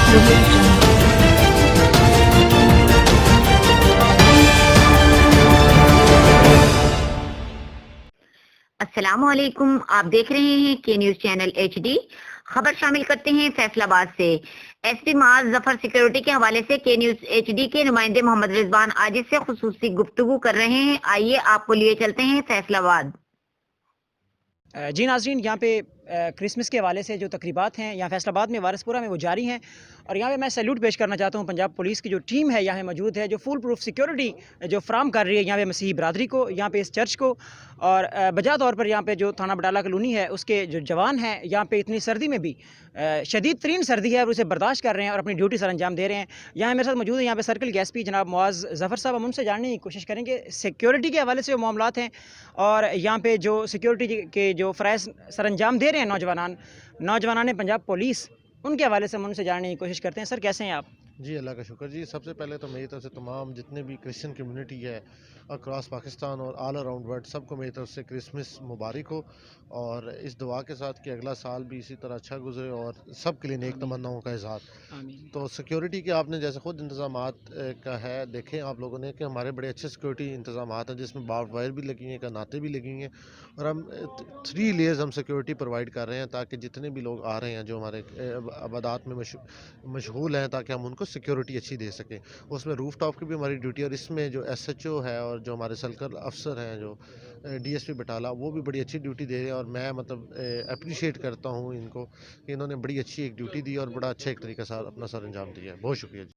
audio jungle. अस्सलामुअलैकुम। आप देख रहे हैं के न्यूज चैनल HD। खबर शामिल करते हैं फैसलाबाद से। एसपी माज जफर सिक्योरिटी के हवाले से के न्यूज HD के नुमाइंदे मोहम्मद रिजवान आजिज से खुसूसी गुफ्तगू कर रहे हैं। आइए आपको लिए चलते हैं फैसलाबाद। जी नाज़रीन, यहाँ पे क्रिसमस के हवाले से जो तकरीबात हैं यहाँ फैसलाबाद में वारिसपुरा में वो जारी हैं, और यहाँ पे मैं सैल्यूट पेश करना चाहता हूँ पंजाब पुलिस की जो टीम है यहाँ मौजूद है, जो फुल प्रूफ सिक्योरिटी जो फ्राहम कर रही है यहाँ पे मसीही बरादरी को, यहाँ पे इस चर्च को, और बजा तौर पर यहाँ पे जो थाना बडाला कॉलोनी है उसके जो जवान हैं यहाँ पे इतनी सर्दी में भी शदीद तरीन सर्दी है और उसे बर्दाश्त कर रहे हैं और अपनी ड्यूटी सर अंजाम दे रहे हैं। यहाँ मेरे साथ मौजूद है यहाँ पे सर्कल के SP जनाब मुआज़ ज़फ़र साहब। हम उनसे जानने की कोशिश करेंगे सिक्योरिटी के हवाले से जो मामलात हैं और यहाँ पे जो सिक्योरिटी के जो फ़राइज़ सर अंजाम दे रहे हैं नौजवान पंजाब पुलिस, उनके हवाले से हम उनसे जानने की कोशिश करते हैं। सर कैसे हैं आप? जी अल्लाह का शुक्र जी। सबसे पहले तो मेरी तरफ से तमाम जितने भी क्रिश्चियन कम्युनिटी है अक्रॉस पाकिस्तान और ऑल अराउंड वर्ल्ड सबको मेरी तरफ से क्रिसमस मुबारक हो, और इस दुआ के साथ कि अगला साल भी इसी तरह अच्छा गुजरे और सब के लिए नेक तमन्नाओं का इजहार। तो सिक्योरिटी के आपने जैसे खुद इंतज़ामात का है देखें आप लोगों ने कि हमारे बड़े अच्छे सिक्योरिटी इंतज़ामात हैं, जिसमें बार्ब वायर भी लगी हैं, कनातें भी लगी हैं, और हम 3 लेयर्स हम सिक्योरिटी प्रोवाइड कर रहे हैं ताकि जितने भी लोग आ रहे हैं जो हमारे आबादात में मशगूल हैं, ताकि हम उनको सिक्योरिटी अच्छी दे सकें। उसमें रूफ टॉप की भी हमारी ड्यूटी, और इसमें जो SHO है और जो हमारे सर्कल अफसर हैं जो DSP बटाला, वो भी बड़ी अच्छी ड्यूटी दे रहे हैं, और मैं मतलब अप्रिशिएट करता हूँ इनको कि इन्होंने बड़ी अच्छी एक ड्यूटी दी और बड़ा अच्छा एक तरीके से अपना सर अंजाम दिया है। बहुत शुक्रिया जी।